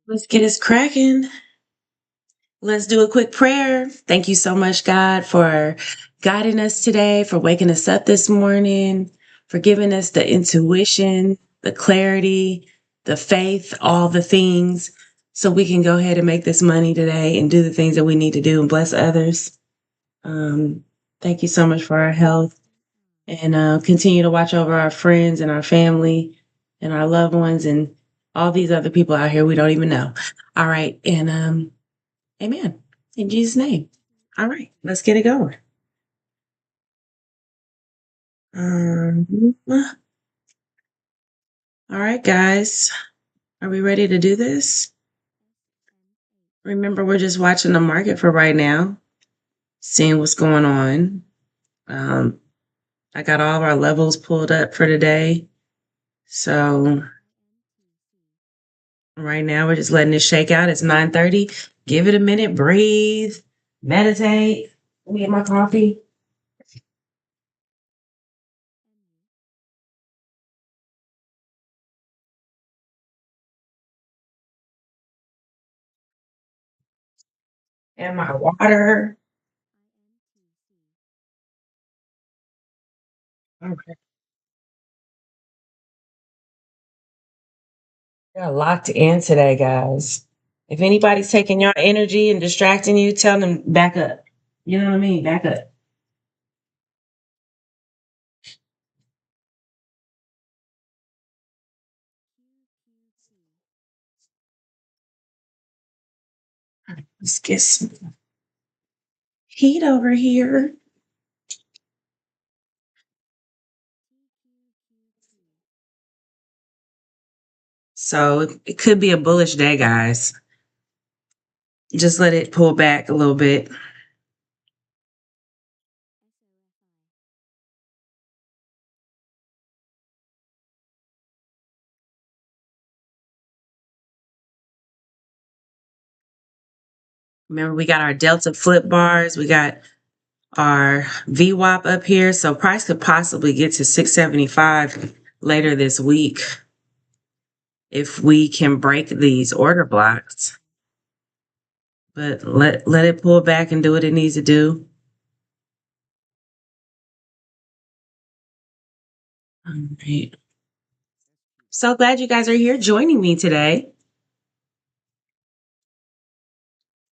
Let's get us cracking. Let's do a quick prayer. Thank you so much, God, for guiding us today, for waking us up this morning, for giving us the intuition, the clarity, the faith, all the things, so we can go ahead and make this money today and do the things that we need to do and bless others. Um, Thank you so much for our health and continue to watch over our friends and our family and our loved ones and all these other people out here we don't even know. All right. And amen. In Jesus' name. All right. Let's get it going. All right, guys. Are we ready to do this? Remember, we're just watching the market for right now, seeing what's going on. Um, I got all of our levels pulled up for today. So right now, we're just letting it shake out. It's 9:30. Give it a minute, breathe, meditate. Let me get my coffee. And my water. Okay. You're locked in today, guys. If anybody's taking your energy and distracting you, tell them back up. You know what I mean? Back up. Let's get some heat over here. So it could be a bullish day, guys. Just let it pull back a little bit. Remember, we got our Delta flip bars. We got our VWAP up here. So price could possibly get to 675 later this week if we can break these order blocks. But let it pull back and do what it needs to do. All right. So glad you guys are here joining me today.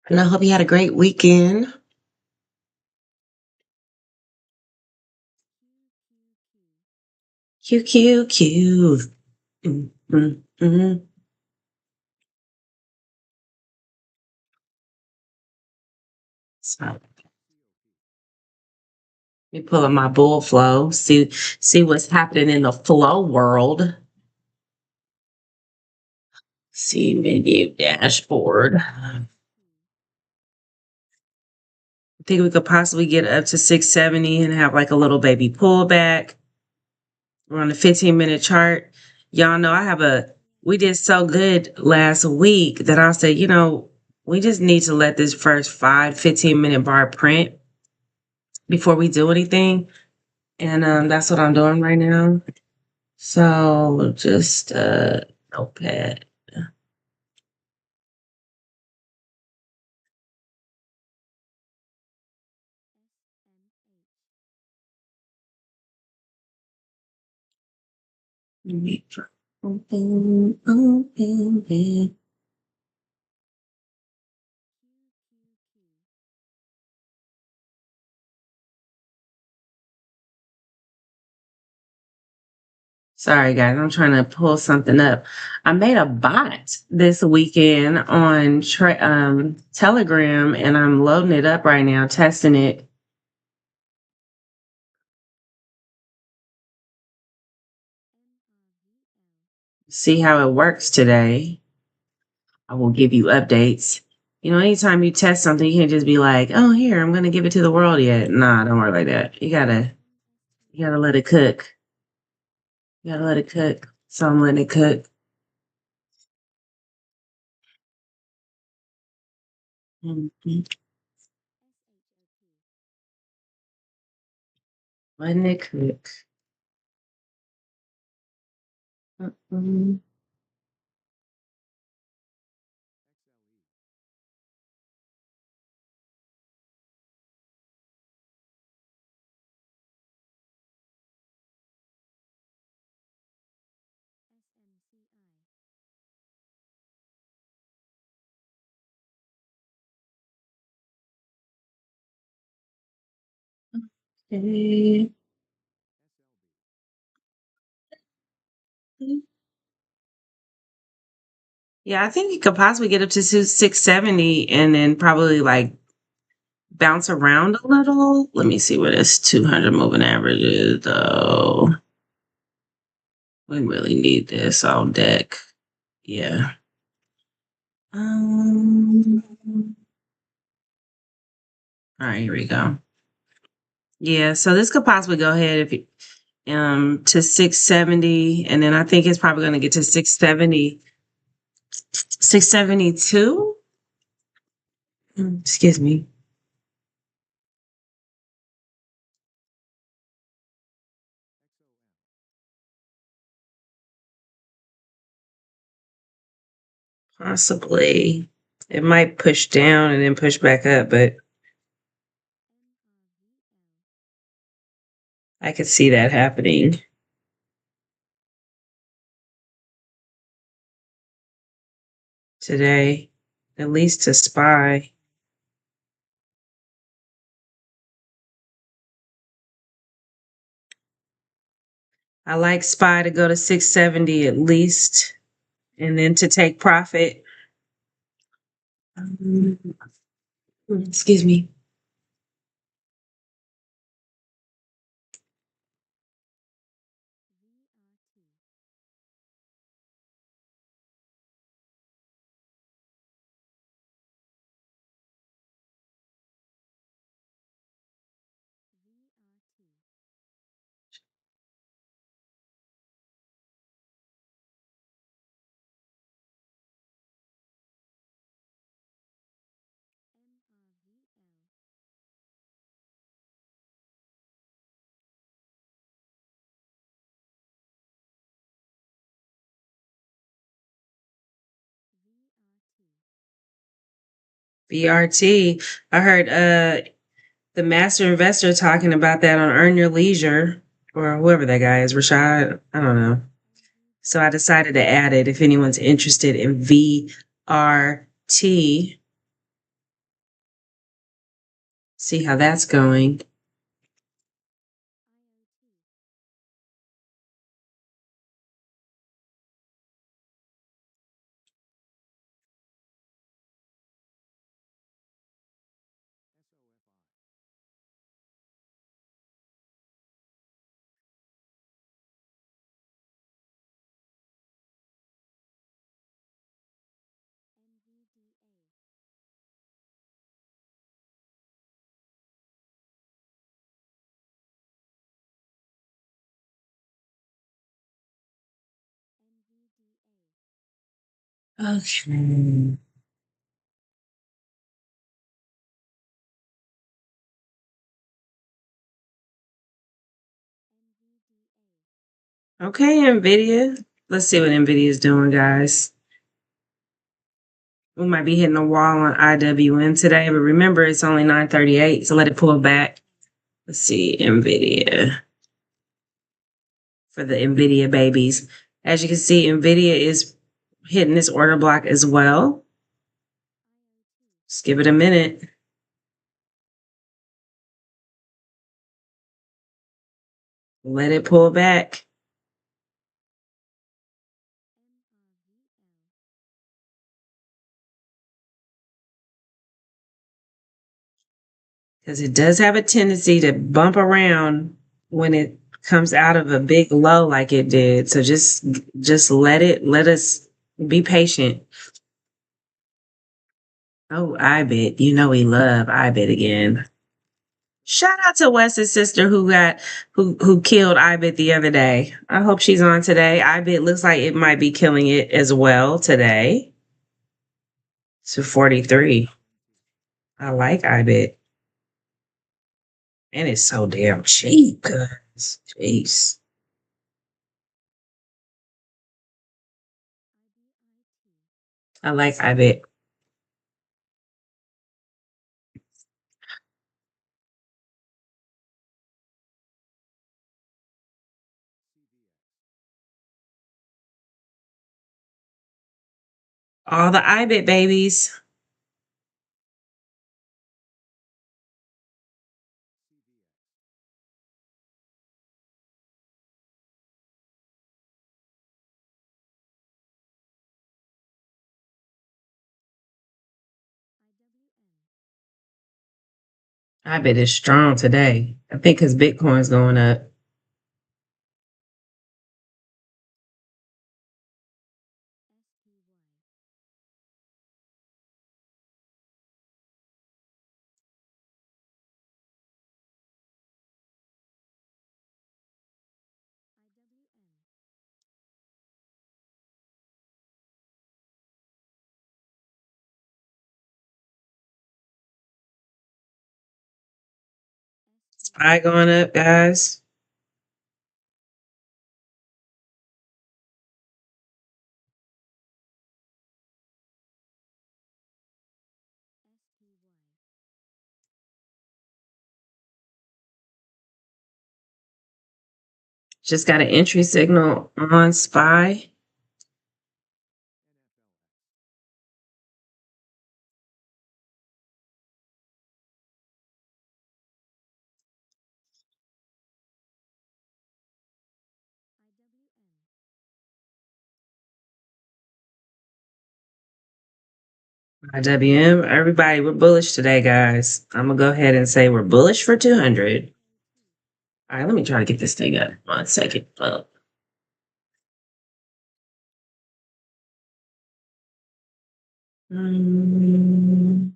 And I hope you had a great weekend. Q Q Q. Mm, mm, mm. So let me pull up my bull flow. See what's happening in the flow world. See menu dashboard. I think we could possibly get up to 670 and have like a little baby pullback. We're on the 15-minute chart. Y'all know we did so good last week that I said, we just need to let this first 15-minute bar print before we do anything. And that's what I'm doing right now. So just notepad. Open. Sorry, guys, I'm trying to pull something up. I made a bot this weekend on Telegram, and I'm loading it up right now, testing it. See how it works today. I will give you updates. Anytime you test something, you can't just be like, "Oh, here, I'm going to give it to the world yet." Nah, don't worry like that. You gotta let it cook. You gotta let it cook. So I'm letting it cook. Mhm. Letting it cook. Mm-mm. Okay. Yeah, I think you could possibly get up to 670 and then probably like bounce around a little. Let me see what this 200 moving average is, though. We really need this on deck. Yeah. All right, here we go. Yeah, so this could possibly go ahead if you, to 670, and then I think it's probably going to get to 670, 672. Excuse me. Possibly. It might push down and then push back up, but I could see that happening today, at least to SPY. I like SPY to go to 670 at least, and then to take profit. Um, excuse me. BRT. I heard the master investor talking about that on Earn Your Leisure, or whoever that guy is, Rashad. I don't know. So I decided to add it if anyone's interested in VRT. See how that's going. Okay. Okay, NVIDIA. Let's see what NVIDIA is doing, guys. We might be hitting a wall on IWM today, but remember it's only 9:38, so let it pull back. Let's see, NVIDIA for the NVIDIA babies. As you can see, NVIDIA is hitting this order block as well. Just give it a minute. Let it pull back. Because it does have a tendency to bump around when it comes out of a big low like it did. So just let us be patient. Oh, IBIT. You know we love IBIT again. Shout out to Wes's sister who killed IBIT the other day. I hope she's on today. IBIT looks like it might be killing it as well today. To 43. I like IBIT. And it's so damn cheap, cuz. Jeez. I like IBIT. All the IBIT babies. I bet it's strong today. I think because Bitcoin's going up. SPY going up, guys. Just got an entry signal on SPY. IWM. Everybody, we're bullish today, guys. I'm gonna go ahead and say we're bullish for 200. All right, let me try to get this thing up. 1 second. Mm,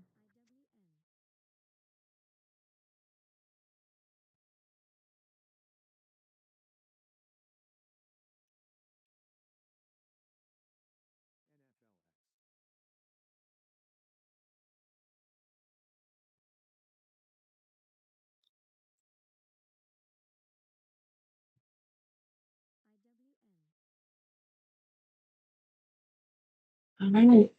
all right.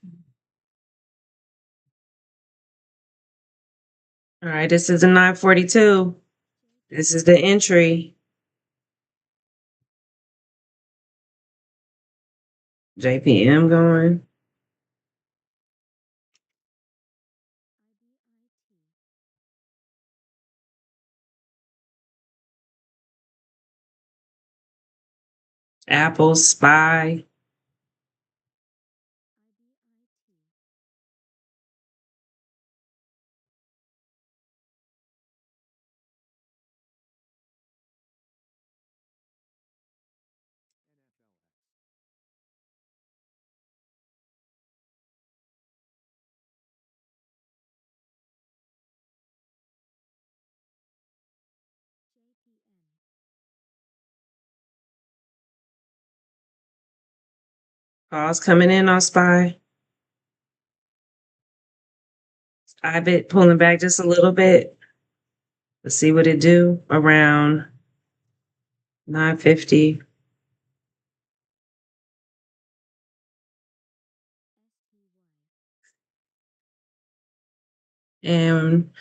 All right, this is a 942. This is the entry. JPM going. Apple, SPY. Calls coming in on SPY. IBIT pulling back just a little bit. Let's see what it do around 950. And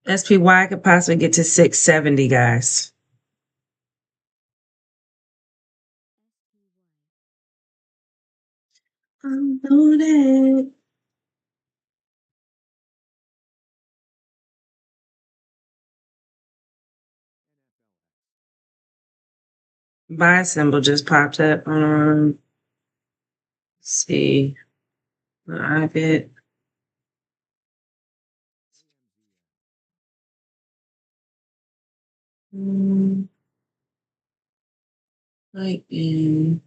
SPY could possibly get to 670, guys. I'm loaded. Buy symbol just popped up. Let's see. IBIT. Like in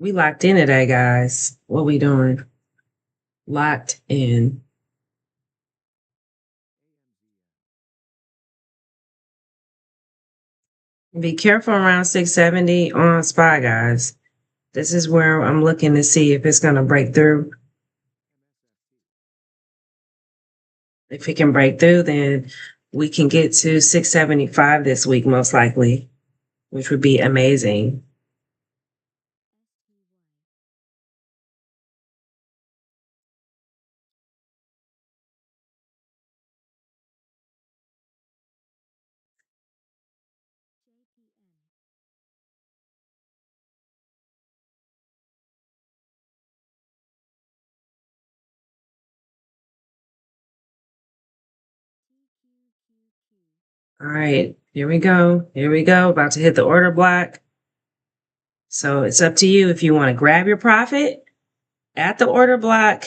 we locked in today, guys. What we doing? Locked in. Be careful around 670 on SPY, guys. This is where I'm looking to see if it's going to break through. If it can break through, then we can get to 675 this week, most likely, which would be amazing. All right, here we go. Here we go. About to hit the order block. So it's up to you if you want to grab your profit at the order block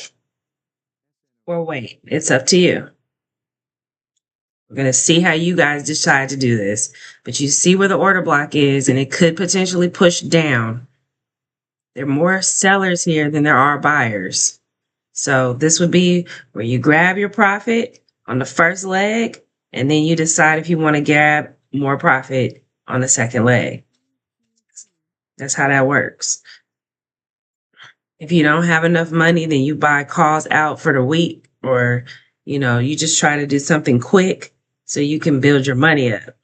or wait. It's up to you. We're going to see how you guys decide to do this. But you see where the order block is, and it could potentially push down. There are more sellers here than there are buyers. So this would be where you grab your profit on the first leg, and then you decide if you want to grab more profit on the second leg. That's how that works. If you don't have enough money, then you buy calls out for the week, or, you just try to do something quick so you can build your money up.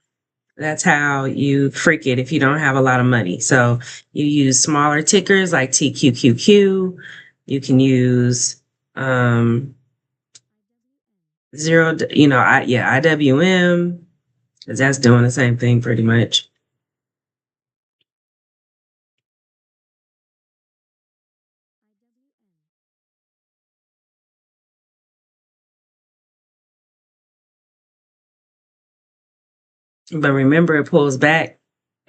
That's how you freak it if you don't have a lot of money. So you use smaller tickers like TQQQ. You can use IWM, because that's doing the same thing pretty much. But remember, it pulls back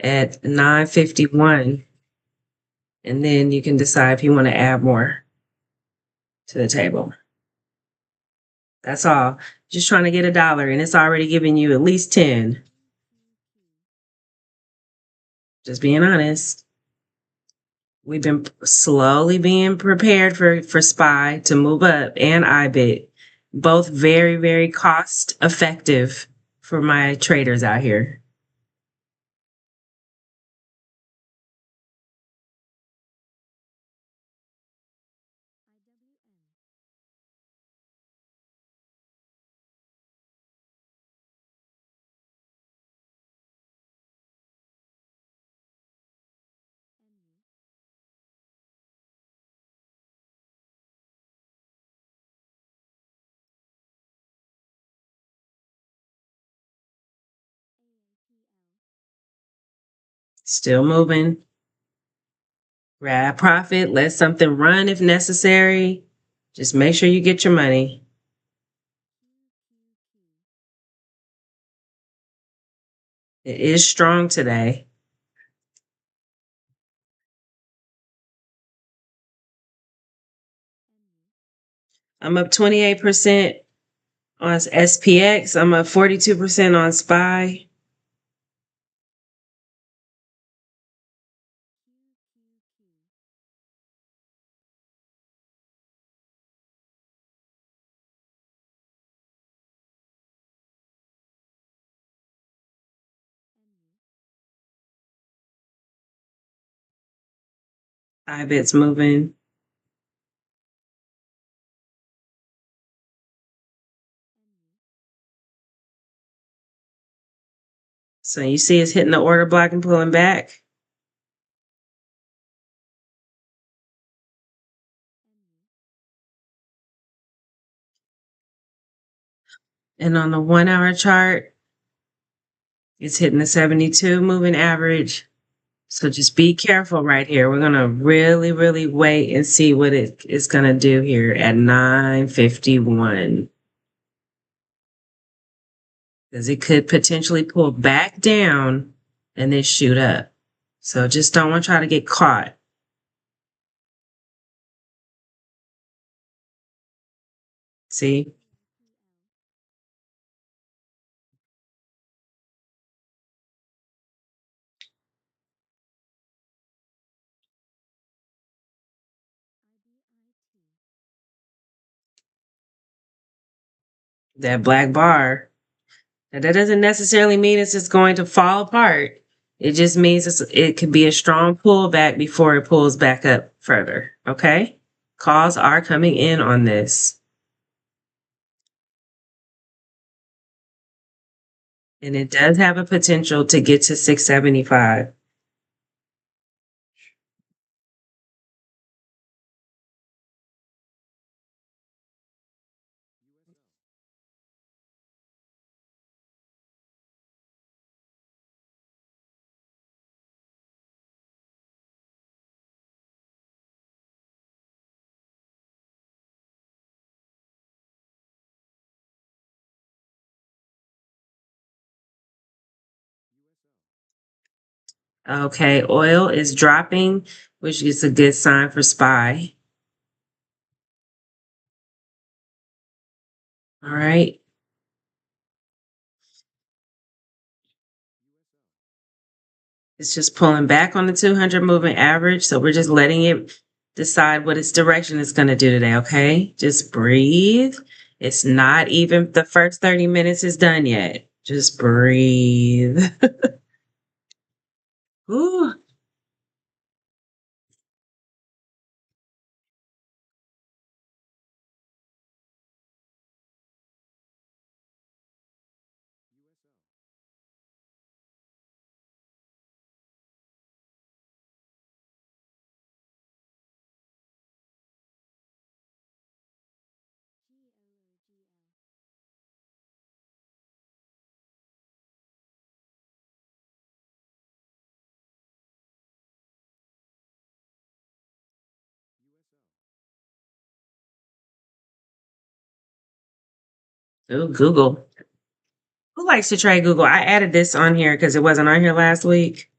at 9:51, and then you can decide if you want to add more to the table. That's all. Just trying to get $1, and it's already giving you at least 10. Just being honest. We've been slowly being prepared for SPY to move up, and IBIT. Both very, very cost effective for my traders out here. Still moving. Grab profit, let something run if necessary. Just make sure you get your money. It is strong today. I'm up 28% on SPX. I'm up 42% on SPY. IBIT's moving. So you see it's hitting the order block and pulling back. And on the 1-hour chart, it's hitting the 72 moving average. So just be careful right here. We're going to really, really wait and see what it is going to do here at 9:51. Because it could potentially pull back down and then shoot up. So just don't want to try to get caught. See? That black bar. Now, that doesn't necessarily mean it's just going to fall apart. It just means it could be a strong pullback before it pulls back up further. Okay? Calls are coming in on this. And it does have a potential to get to 675. Okay, oil is dropping, which is a good sign for SPY. All right. It's just pulling back on the 200 moving average. So we're just letting it decide what its direction is going to do today. Okay. Just breathe. It's not even the first 30 minutes is done yet. Just breathe. Ooh. Ooh, Google. Who likes to trade Google? I added this on here because it wasn't on here last week.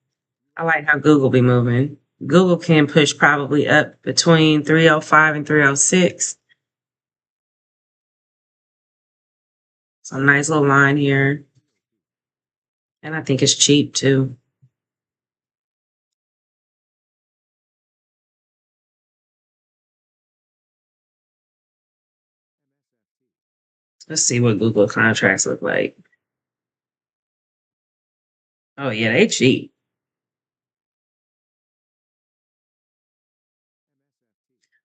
I like how Google be moving. Google can push probably up between 305 and 306. So nice little line here. And I think it's cheap too. Let's see what Google contracts look like. Oh yeah, they cheap.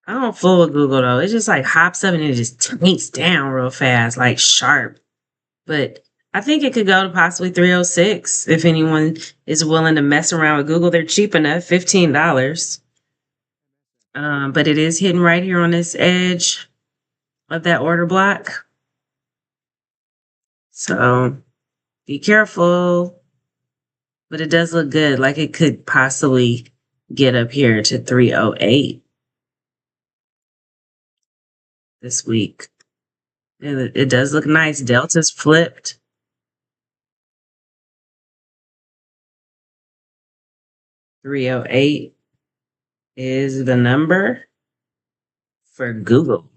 I don't fool with Google though. It just like hops up and it just tanks down real fast, like sharp. But I think it could go to possibly 306 if anyone is willing to mess around with Google. They're cheap enough, $15. But it is hidden right here on this edge of that order block. So be careful. But it does look good. Like it could possibly get up here to 308 this week. It does look nice. Delta's flipped. 308 is the number for Google.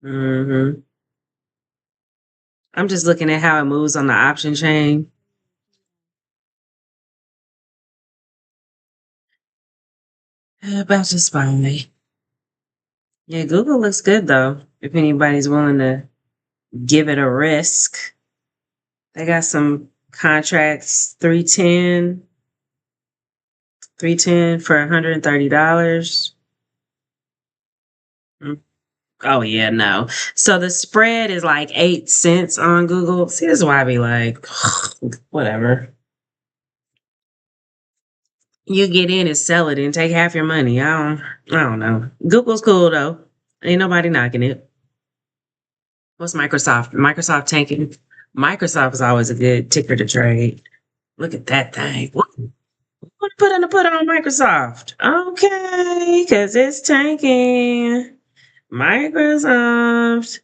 hmm I'm just looking at how it moves on the option chain. About to SPY. Yeah, Google looks good though. If anybody's willing to give it a risk, they got some contracts 310 for $130. Oh yeah, no. So the spread is like 8 cents on Google. See, this is why I be like, whatever. You get in and sell it and take half your money. I don't know. Google's cool though. Ain't nobody knocking it. What's Microsoft? Microsoft tanking. Microsoft is always a good ticker to trade. Look at that thing. What put it on Microsoft? Okay, because it's tanking. Microsoft.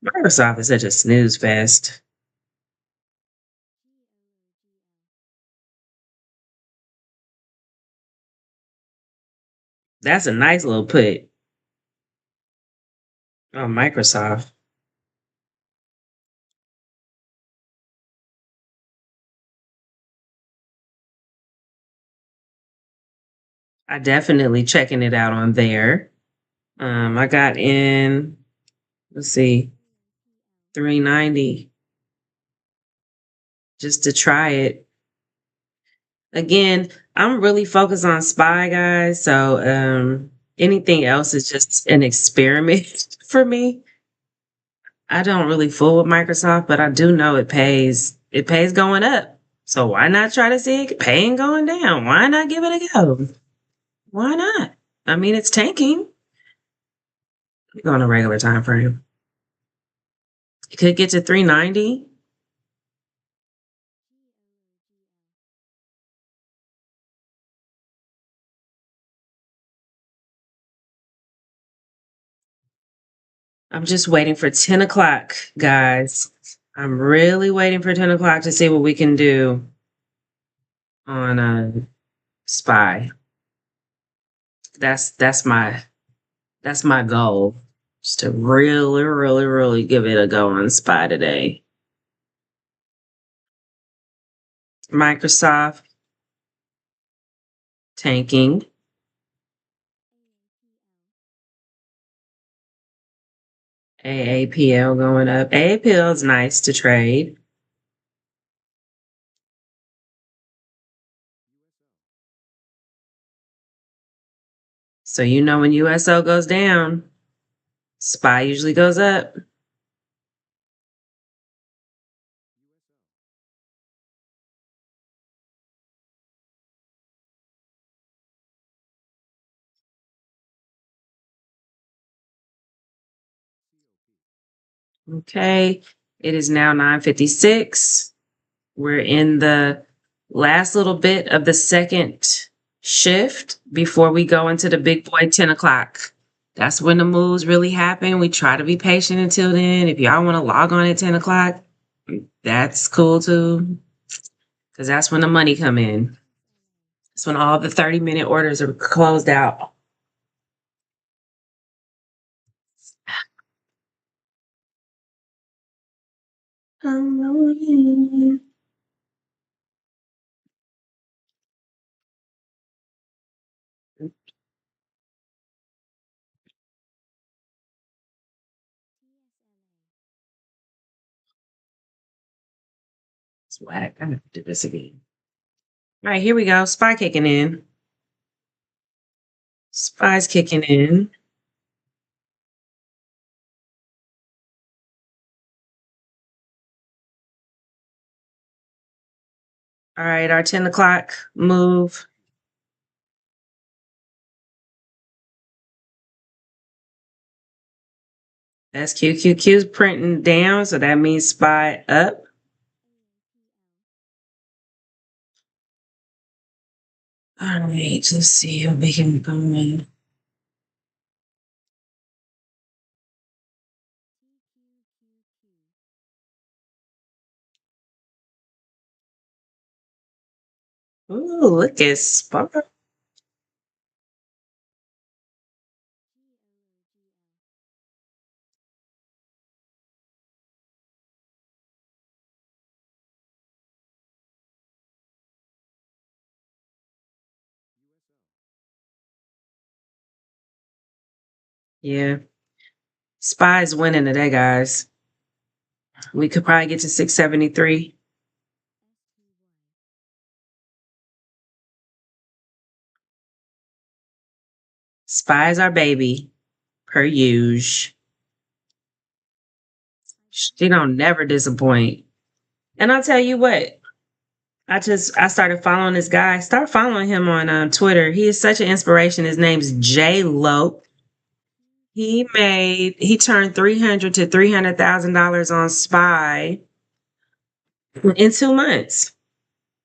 Microsoft is such a snooze fest. That's a nice little put on Microsoft. I definitely checking it out on there. I got in, let's see, 390 just to try it. Again, I'm really focused on SPY guys, so anything else is just an experiment for me. I don't really fool with Microsoft, but I do know it pays. It pays going up. So why not try to see it paying going down? Why not give it a go? Why not? I mean, it's tanking. Go on a regular time frame. It could get to 390. I'm just waiting for 10 o'clock, guys. I'm really waiting for 10 o'clock to see what we can do on Spy. That's my goal. Just to really, really, really give it a go on Spy today. Microsoft tanking. AAPL going up. AAPL is nice to trade. So you know when USO goes down, Spy usually goes up. Okay. It is now 9:56. We're in the last little bit of the second shift before we go into the big boy 10 o'clock. That's when the moves really happen. We try to be patient until then. If y'all want to log on at 10 o'clock, that's cool too. Because that's when the money come in. That's when all the 30-minute orders are closed out. It's whack. I have to do this again. All right, here we go. Spy kicking in. Spy's kicking in. All right, our 10 o'clock move. SQQQ's printing down, so that means Spy up. All right, let's see if we can go in. Ooh, look at Spy. Yeah, Spy's winning today, guys. We could probably get to 673. Spy's our baby, per usual. She don't never disappoint. And I'll tell you what, I started following this guy. Start following him on Twitter. He is such an inspiration. His name's Jay Lope. He turned 300 to $300,000 on Spy in 2 months.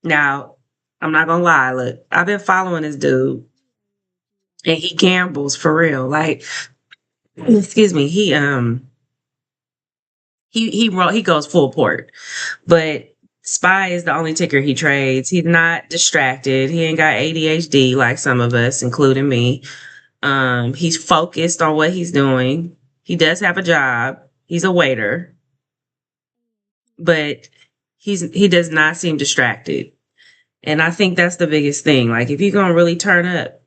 Now, I'm not gonna lie. Look, I've been following this dude, and he gambles for real. Like, excuse me, he goes full port, but Spy is the only ticker he trades. He's not distracted. He ain't got ADHD like some of us, including me. He's focused on what he's doing. He does have a job. He's a waiter, but he does not seem distracted. And I think that's the biggest thing. Like if you're gonna really turn up,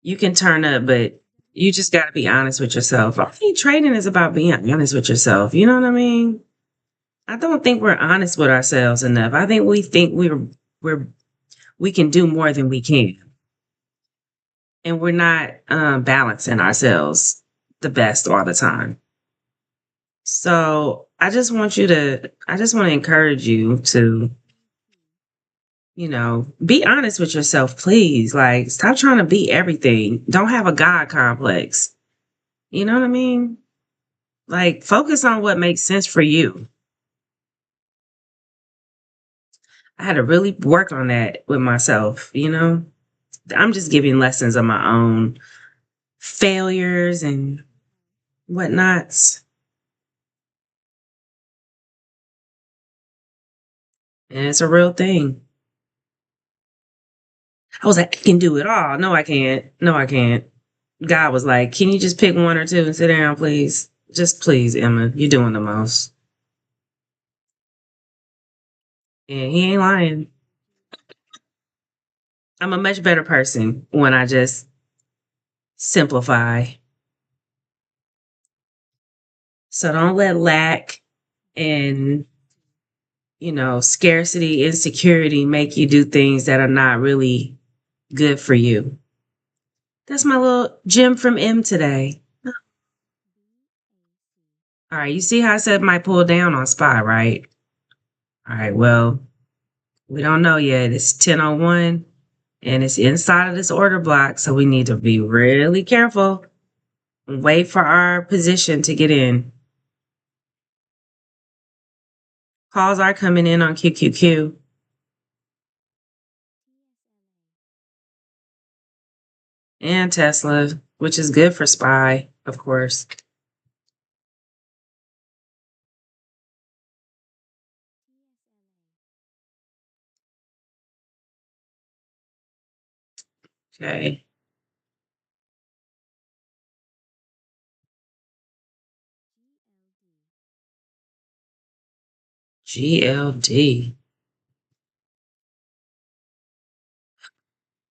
you can turn up, but you just gotta be honest with yourself. I think trading is about being honest with yourself. You know what I mean? I don't think we're honest with ourselves enough. I think we think we can do more than we can. And we're not balancing ourselves the best all the time. So I just want to encourage you to, be honest with yourself, please. Like, stop trying to be everything. Don't have a God complex. You know what I mean? Like, focus on what makes sense for you. I had to really work on that with myself, I'm just giving lessons of my own failures and whatnots. And it's a real thing. I was like, I can do it all. No, I can't. No, I can't. God was like, can you just pick one or two and sit down, please? Just please, Emma. You're doing the most. And he ain't lying. I'm a much better person when I just simplify. So don't let lack and, scarcity, insecurity make you do things that are not really good for you. That's my little gem from M today. All right, you see how I said might pull down on SPY, right? All right, well, we don't know yet. It's 10:01 and it's inside of this order block, so we need to be really careful and wait for our position to get in. Calls are coming in on QQQ. And Tesla, which is good for SPY, of course. Okay. GLD.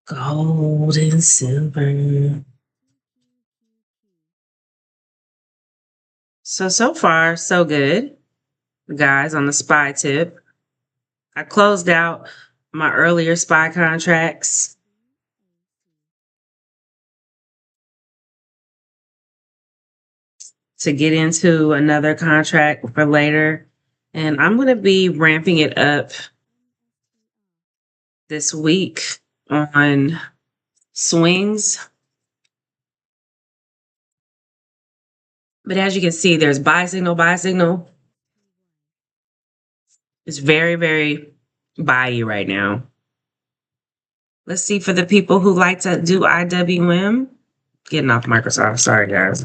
Gold and silver. So far, so good, guys, on the SPY tip. I closed out my earlier SPY contracts. To get into another contract for later. And I'm going to be ramping it up this week on swings. But as you can see, there's buy signal, buy signal. It's very, very buy-y right now. Let's see for the people who like to do IWM. Getting off Microsoft. Sorry, guys.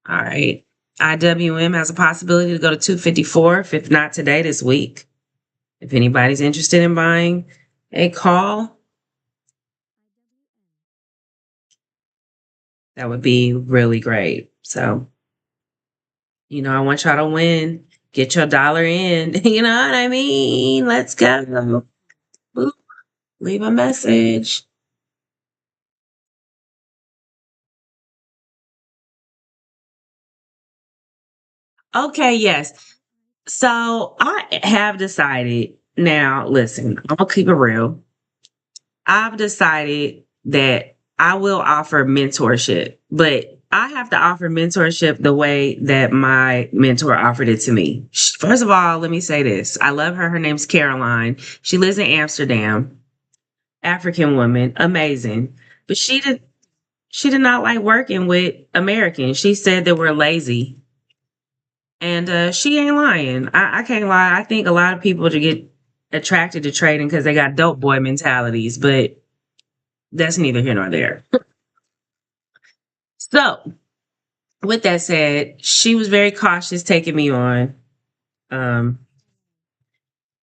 All right. IWM has a possibility to go to 254, if not today, this week. If anybody's interested in buying a call, that would be really great. So, I want y'all to win. Get your dollar in. You know what I mean? Let's go. Boop. Leave a message. Okay, yes. So I have decided now, listen, I'm going to keep it real. I've decided that I will offer mentorship, but I have to offer mentorship the way that my mentor offered it to me. First of all, let me say this. I love her. Her name's Caroline. She lives in Amsterdam. African woman, amazing. But she did not like working with Americans. She said that we're lazy. And she ain't lying. I can't lie. I think a lot of people to get attracted to trading because they got dope boy mentalities, but that's neither here nor there. So, with that said, she was very cautious taking me on. Um,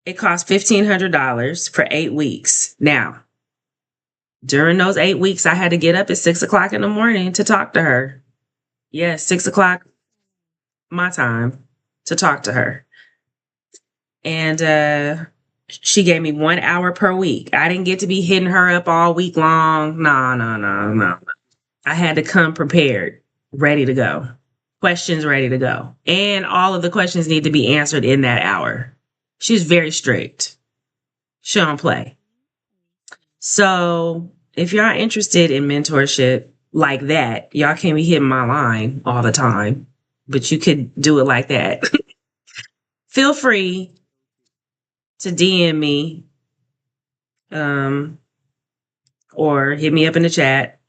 it cost $1,500 for 8 weeks. Now, during those 8 weeks, I had to get up at 6 o'clock in the morning to talk to her. Yes, 6 o'clock my time to talk to her. And she gave me 1 hour per week. I didn't get to be hitting her up all week long. No, no, no, no. I had to come prepared, ready to go. Questions ready to go. And all of the questions need to be answered in that hour. She's very strict. She don't play. So if y'all interested in mentorship like that, y'all can't be hitting my line all the time, but you could do it like that. Feel free to DM me or hit me up in the chat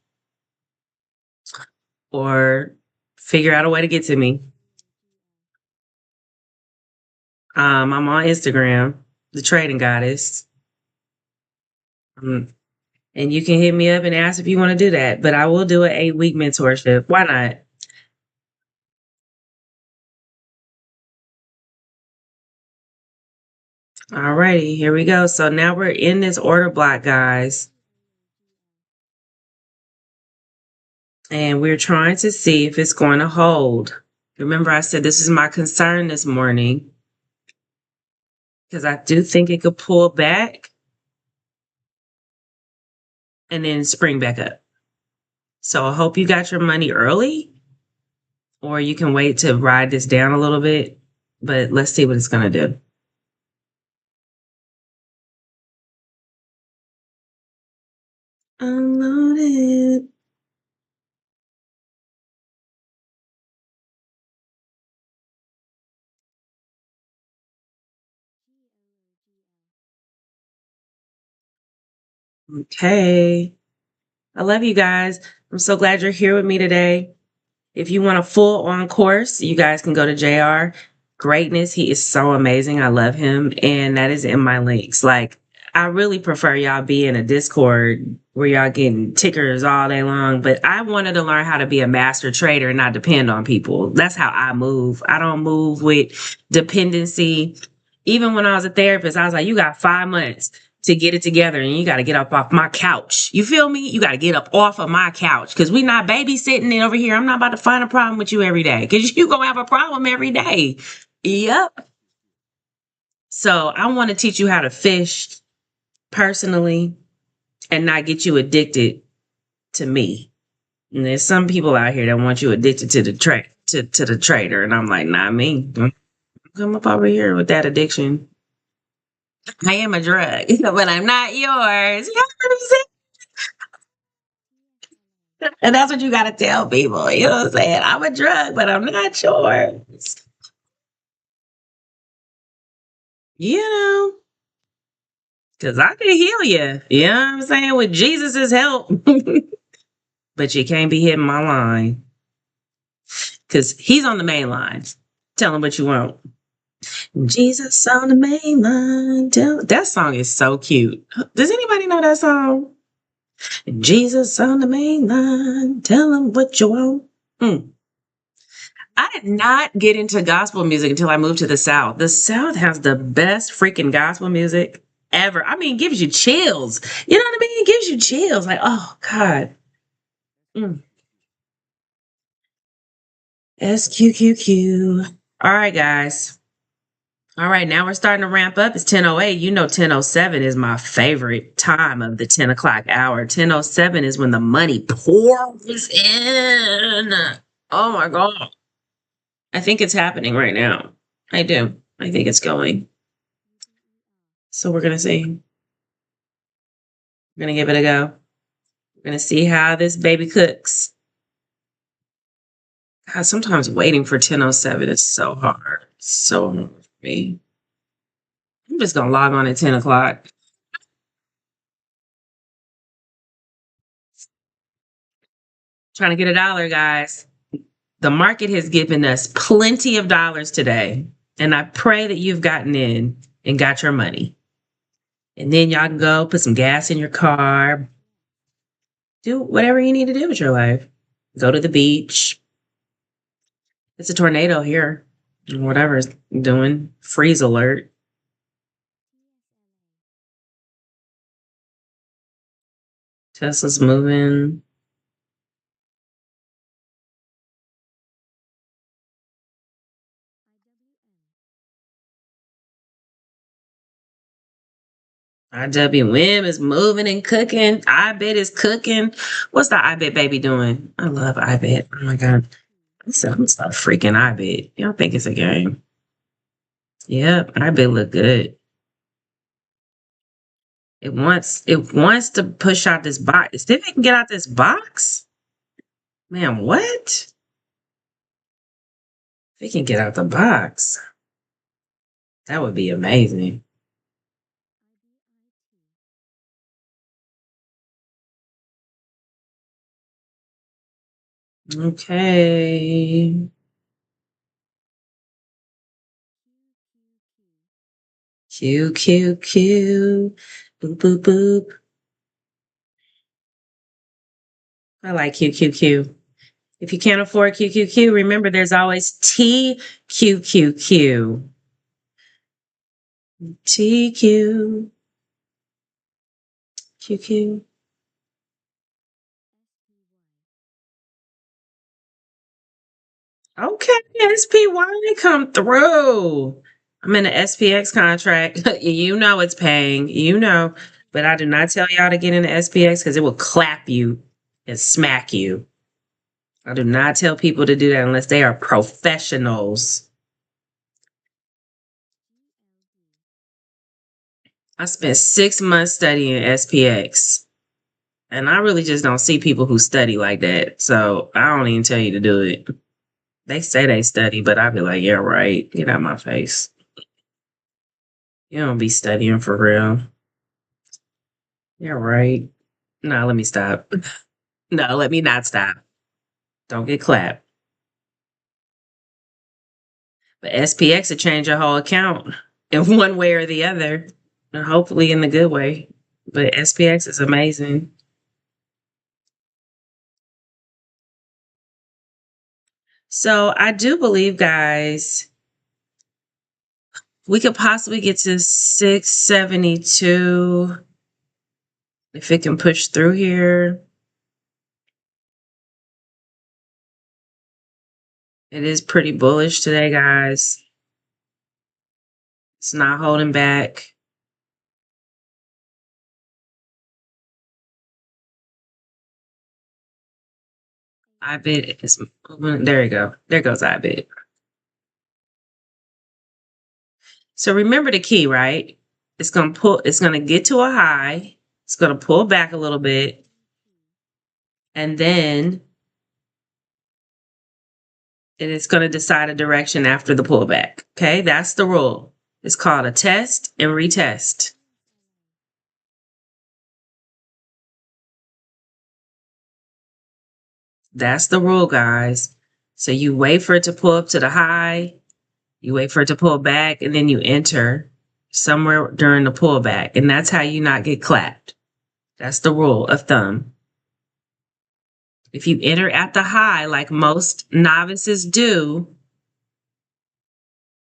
or figure out a way to get to me. I'm on Instagram, the Trading Goddess. And you can hit me up and ask if you want to do that. But I will do an 8-week mentorship. Why not? All righty, here we go. So now we're in this order block, guys. And we're trying to see if it's going to hold. Remember, I said this is my concern this morning because I do think it could pull back and then spring back up. So I hope you got your money early, or you can wait to ride this down a little bit. But let's see what it's going to do. Unloaded. Okay. I love you guys. I'm so glad you're here with me today. If you want a full on course, you guys can go to JR Greatness. He is so amazing. I love him. And that is in my links. Like, I really prefer y'all be in a Discord where y'all getting tickers all day long. But I wanted to learn how to be a master trader and not depend on people. That's how I move. I don't move with dependency. Even when I was a therapist, I was like, you got 5 months to get it together and you got to get up off my couch. You feel me? You got to get up off of my couch because we not babysitting it over here. I'm not about to find a problem with you every day because you going to have a problem every day. Yep. So I want to teach you how to fish personally and not get you addicted to me. And there's some people out here that want you addicted to the to the trader. And I'm like, not me. Don't come up over here with that addiction. I am a drug, but I'm not yours. You know what I'm saying? And that's what you got to tell people. You know what I'm saying? I'm a drug, but I'm not yours. You know, because I can heal you. You know what I'm saying? With Jesus's help. But you can't be hitting my line because he's on the main line. Tell him what you want. Jesus on the main line. That song is so cute. Does anybody know that song? Jesus on the main line. Tell him what you want. I did not get into gospel music until I moved to the South. The South has the best freaking gospel music ever. I mean, it gives you chills. You know what I mean? It gives you chills. Like, oh, God. SQQQ. All right, guys. All right, now we're starting to ramp up. It's 10:08. You know 10:07 is my favorite time of the 10 o'clock hour. 10:07 is when the money pours in. Oh, my God. I think it's happening right now. I do. I think it's going. So we're going to see. We're going to give it a go. We're going to see how this baby cooks. God, sometimes waiting for 10:07 is so hard. So hard for me. I'm just going to log on at 10 o'clock. Trying to get $1, guys. The market has given us plenty of dollars today. And I pray that you've gotten in and got your money. And then y'all can go put some gas in your car. Do whatever you need to do with your life. Go to the beach. It's a tornado here. Whatever it's doing. Freeze alert. Tesla's moving. IWM is moving and cooking. iBet is cooking. What's the iBet baby doing? I love iBet. Oh my God. I'm so freaking iBet. Y'all think it's a game? Yep, iBet look good. It wants to push out this box. If it can get out this box, man, what? If it can get out the box, that would be amazing. Okay. Q, Q, Q. Boop, boop, boop. I like Q, Q, Q. If you can't afford Q, Q, Q, remember there's always T, Q, Q, Q. TQ. QQ. Okay, SPY come through. I'm in the SPX contract. You know it's paying. You know. But I do not tell y'all to get into SPX because it will clap you and smack you. I do not tell people to do that unless they are professionals. I spent 6 months studying SPX. And I really just don't see people who study like that. So I don't even tell you to do it. They say they study, but I be like, yeah, right. Get out my face. You don't be studying for real. Yeah, right. No, let me stop. No, let me not stop. Don't get clapped. But SPX will change your whole account in one way or the other, and hopefully in the good way. But SPX is amazing. So I do believe, guys, we could possibly get to 672 if it can push through here. It is pretty bullish today, guys. It's not holding back. IBIT is moving. There you go. There goes IBIT. So remember the key, right? It's gonna get to a high, it's gonna pull back a little bit, and then it is gonna decide a direction after the pullback. Okay, that's the rule. It's called a test and retest. That's the rule, guys. So you wait for it to pull up to the high, you wait for it to pull back, and then you enter somewhere during the pullback. And that's how you not get clapped. That's the rule of thumb. If you enter at the high, like most novices do,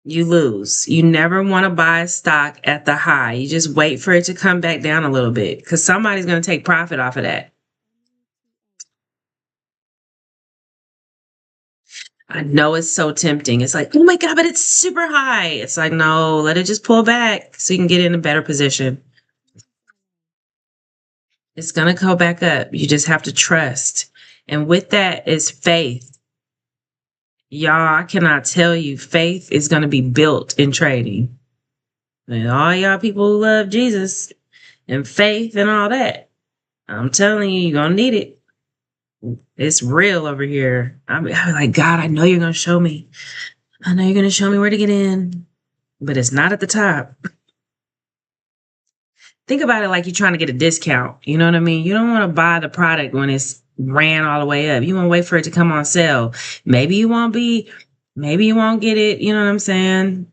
you lose. You never want to buy a stock at the high. You just wait for it to come back down a little bit because somebody's going to take profit off of that. I know it's so tempting. It's like, oh my God, but it's super high. It's like, no, let it just pull back so you can get in a better position. It's going to go back up. You just have to trust. And with that is faith. Y'all, I cannot tell you, faith is going to be built in trading. And all y'all people who love Jesus and faith and all that, I'm telling you, you're going to need it. It's real over here. I'm like, God, I know you're going to show me. I know you're going to show me where to get in, but it's not at the top. Think about it like you're trying to get a discount. You know what I mean? You don't want to buy the product when it's ran all the way up. You want to wait for it to come on sale. Maybe you won't get it. You know what I'm saying?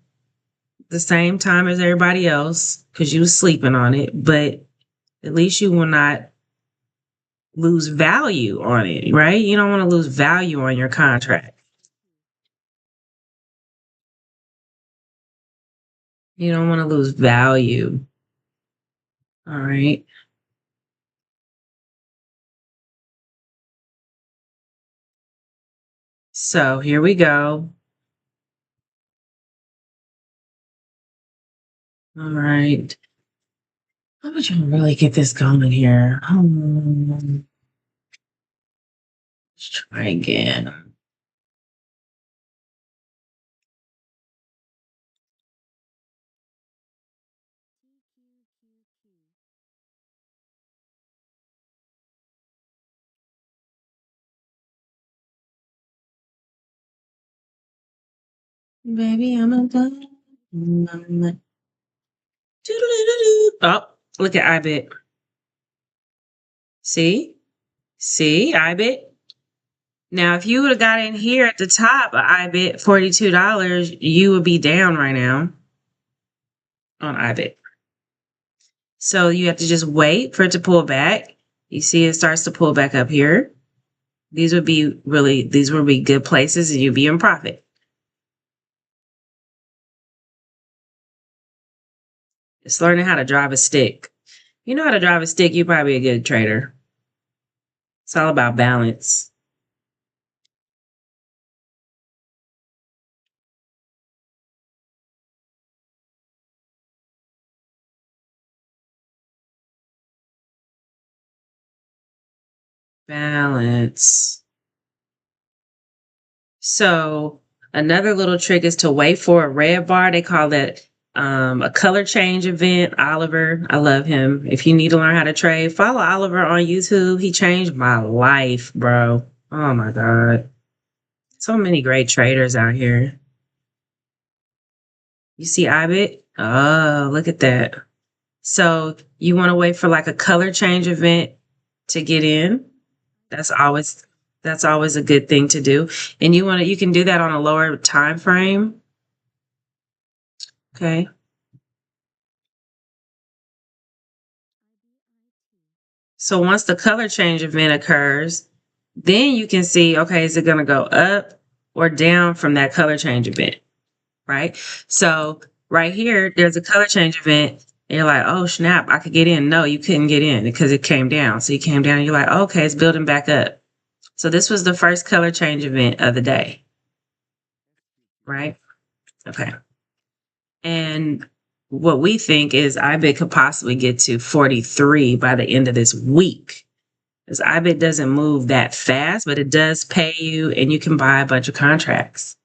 The same time as everybody else because you was sleeping on it, but at least you will not lose value on it, right? You don't want to lose value on your contract. You don't want to lose value. All right. So here we go. All right. How much I really get this going here? Let's try again. Baby, I'm a done. Oh, look at IBIT. See? See, IBIT. Now, if you would have got in here at the top of IBIT, $42, you would be down right now on IBIT. So you have to just wait for it to pull back. You see it starts to pull back up here. These would be good places and you'd be in profit. It's learning how to drive a stick. You know how to drive a stick, you're probably a good trader. It's all about balance. Balance. So another little trick is to wait for a red bar. They call that a color change event. Oliver, I love him. If you need to learn how to trade, follow Oliver on YouTube. He changed my life, bro. Oh my God. So many great traders out here. You see IBIT? Oh, look at that. So you want to wait for like a color change event to get in. That's always that's always a good thing to do. And you can do that on a lower time frame. Okay. So once the color change event occurs, then you can see, okay, is it going to go up or down from that color change event, right? So right here, there's a color change event. And you're like, oh, snap, I could get in. No, you couldn't get in because it came down. So you came down and you're like, okay, it's building back up. So this was the first color change event of the day, right? Okay. And what we think is IBIT could possibly get to 43 by the end of this week. Because IBIT doesn't move that fast, but it does pay you and you can buy a bunch of contracts.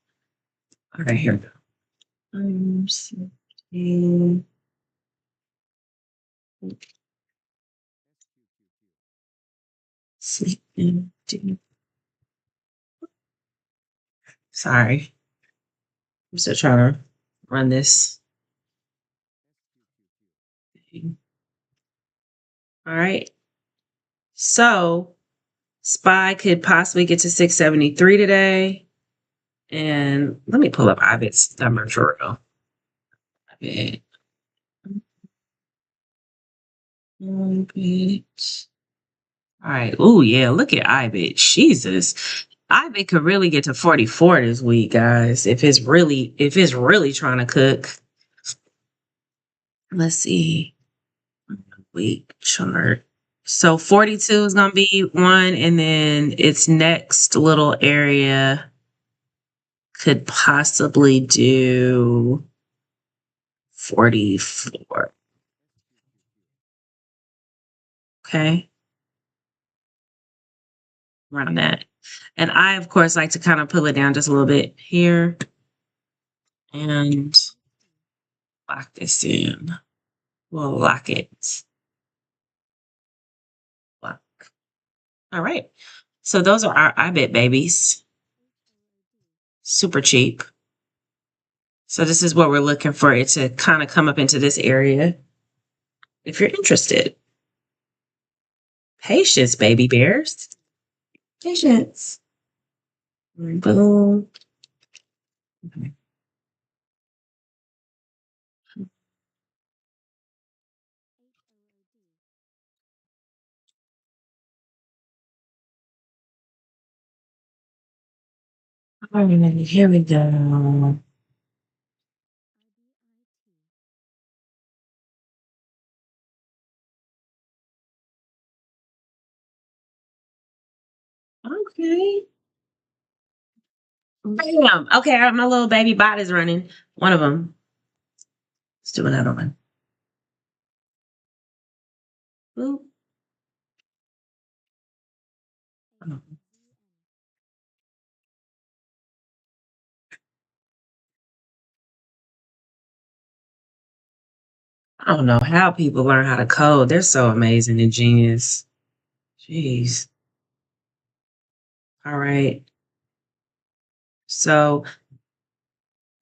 Okay, here we go. Sorry. I'm still trying to run this. All right. So SPY could possibly get to 673 today. And let me pull up IBIT's number for real. IBIT. All right. Oh yeah, look at IBIT. Jesus. IBIT could really get to 44 this week, guys. If it's really trying to cook. Let's see. Week chart. So 42 is gonna be one, and then its next little area could possibly do 44. Okay. Around that. And I, of course, like to kind of pull it down just a little bit here and lock this in. We'll lock it. Lock. All right. So those are our IBIT babies. Super cheap. So this is what we're looking for it to kind of come up into this area if you're interested. Patience, baby bears. Patience. Boom. Okay. All right, here we go. Okay. Bam. Okay, my little baby bot is running. One of them. Let's do another one. Boop. Oh. I don't know how people learn how to code. They're so amazing and genius. Jeez. All right. So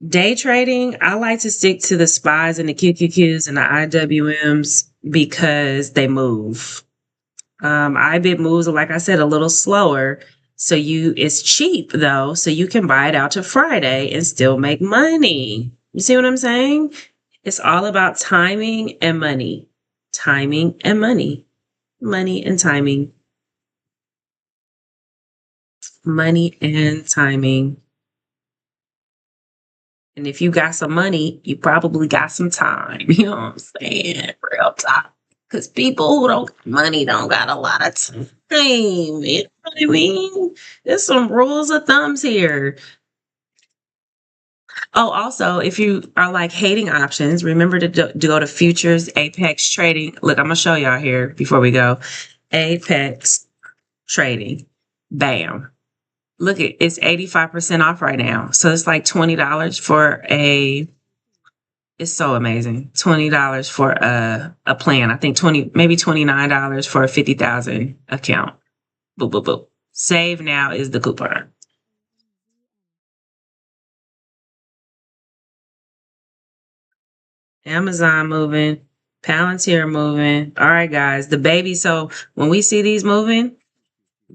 day trading, I like to stick to the SPYs and the QQQs and the IWMs because they move. IBIT moves, like I said, a little slower. So it's cheap though. So you can buy it out to Friday and still make money. You see what I'm saying? It's all about timing and money. Timing and money. Money and timing. Money and timing. And if you got some money, you probably got some time. You know what I'm saying? Real talk. Because people who don't got money don't got a lot of time. You know what I mean? There's some rules of thumbs here. Oh, also, if you are like hating options, remember to go to futures, Apex Trading. Look, I'm going to show y'all here before we go. Apex Trading. Bam. Look, it's 85% off right now. So it's like $20 for it's so amazing. $20 for a plan. I think maybe $29 for a 50,000 account. Boop, boop, boop. Save now is the coupon. Amazon moving, Palantir moving. All right, guys, the baby. So when we see these moving,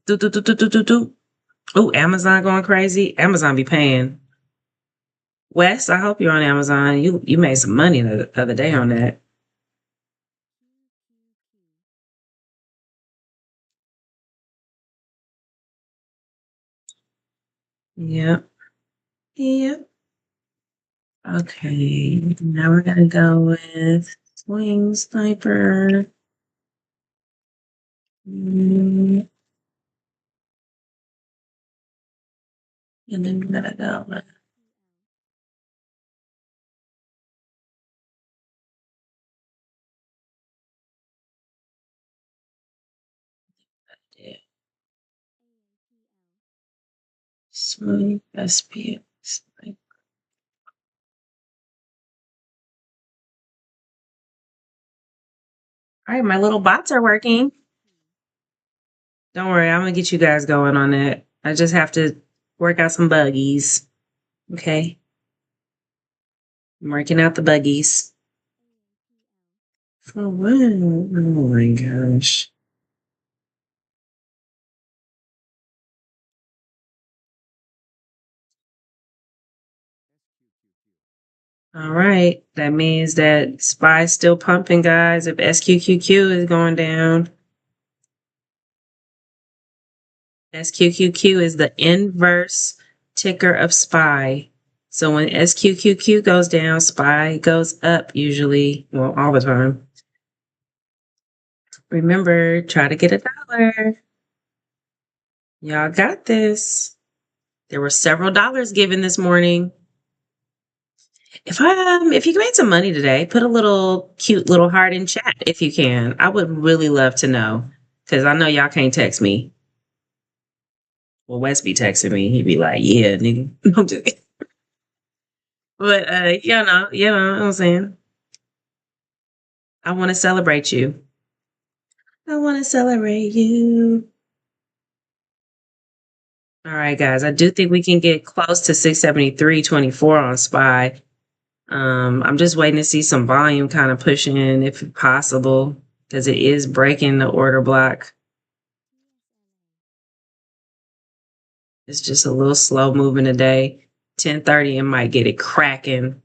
do do do do do do do. Oh, Amazon going crazy. Amazon be paying. Wes, I hope you're on Amazon. You made some money the other day on that. Yep. Yep. Okay. Now we're gonna go with swing sniper. Mm, and then we're gonna go with yeah, swing SPS. All right, my little bots are working. Don't worry, I'm gonna get you guys going on that. I just have to work out some buggies. Okay. I'm working out the buggies. For what? Oh my gosh. All right. That means that SPY's still pumping, guys. If SQQQ is going down, SQQQ is the inverse ticker of SPY. So when SQQQ goes down, SPY goes up usually, well, all the time. Remember, try to get $1. Y'all got this. There were several dollars given this morning. If you made some money today, put a little cute little heart in chat if you can. I would really love to know because I know y'all can't text me. Well, Wes be texting me. He'd be like, "Yeah, nigga." I'm just kidding. But you know what I'm saying. I want to celebrate you. I want to celebrate you. All right, guys. I do think we can get close to 673.24 on SPY. I'm just waiting to see some volume kind of push in if possible, because it is breaking the order block. It's just a little slow moving today. 10:30 and might get it cracking.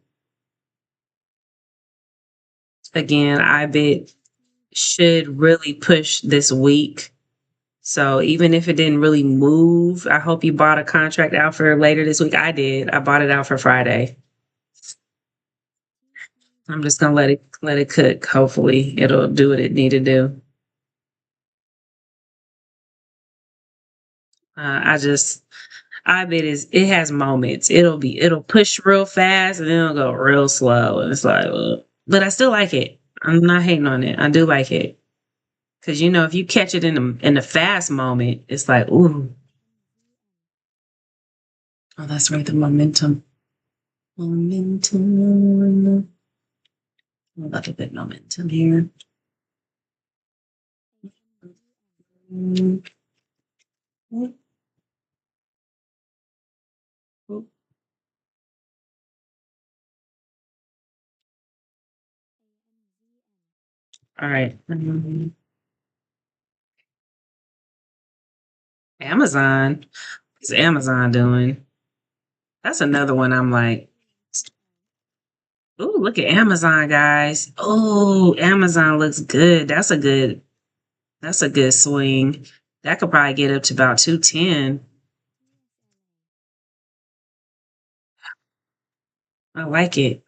Again, IBIT should really push this week. So even if it didn't really move, I hope you bought a contract out for later this week. I did. I bought it out for Friday. I'm just gonna let it cook. Hopefully it'll do what it need to do. I bet it has moments. It'll push real fast and then it'll go real slow. And it's like, ugh. But I still like it. I'm not hating on it. I do like it. Cause if you catch it in the fast moment, it's like, ooh. Oh, that's right, the momentum. Momentum. A little bit momentum here. Mm. All right. Amazon. What's Amazon doing? That's another one I'm like, ooh, look at Amazon, guys. Oh, Amazon looks good. That's a good swing. That could probably get up to about 210. I like it.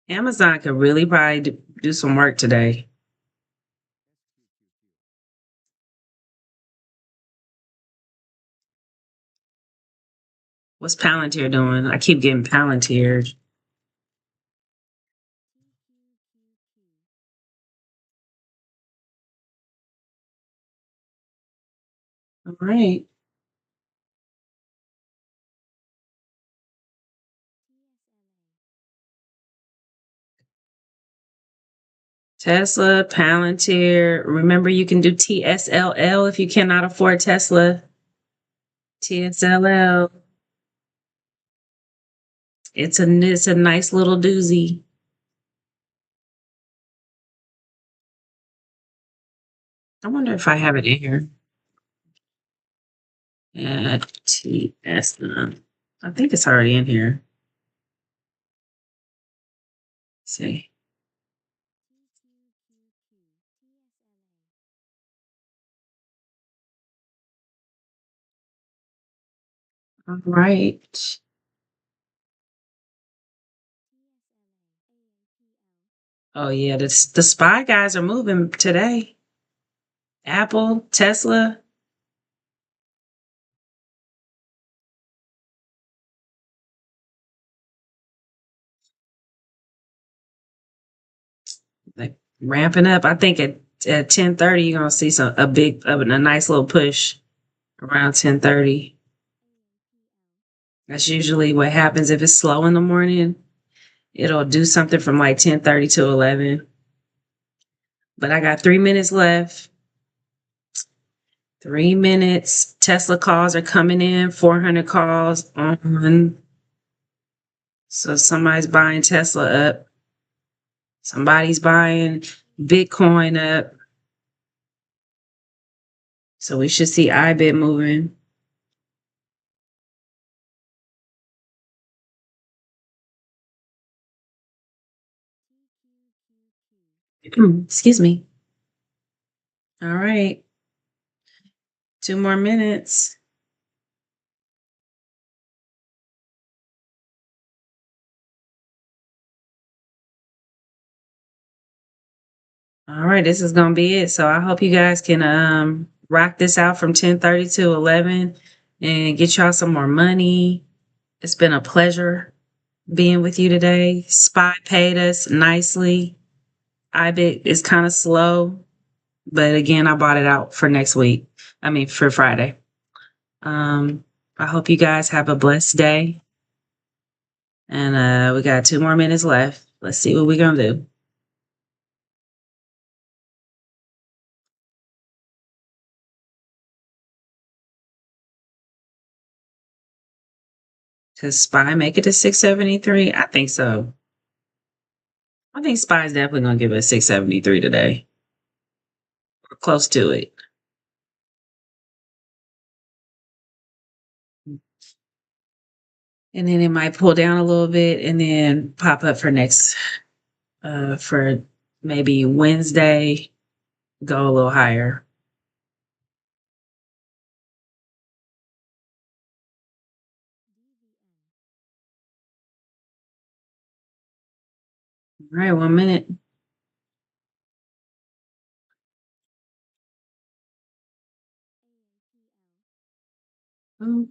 Amazon could really probably do some work today. What's Palantir doing? I keep getting Palantir. All right. Tesla, Palantir. Remember, you can do TSLL if you cannot afford Tesla. TSLL. It's a nice little doozy. I wonder if I have it in here. TSL. I think it's already in here. Let's see. All right. Oh yeah, the spy guys are moving today. Apple, Tesla. Like ramping up. I think at 10:30 you're gonna see a nice little push around 10:30. That's usually what happens if it's slow in the morning. It'll do something from like 10:30 to 11. But I got 3 minutes left. 3 minutes. Tesla calls are coming in. 400 calls on. So somebody's buying Tesla up. Somebody's buying Bitcoin up. So we should see IBIT moving. Excuse me. All right. 2 more minutes. All right, this is gonna be it. So I hope you guys can rock this out from 10:30 to 11 and get y'all some more money. It's been a pleasure being with you today. Spy paid us nicely. IBIT is kind of slow, but again, I bought it out for next week. I mean for Friday. Um, I hope you guys have a blessed day. And we got 2 more minutes left. Let's see what we're gonna do. Does Spy make it to 673? I think so. I think Spy is definitely gonna give us 673 today. Or close to it. And then it might pull down a little bit and then pop up for maybe Wednesday, go a little higher. All right, 1 minute. Mm.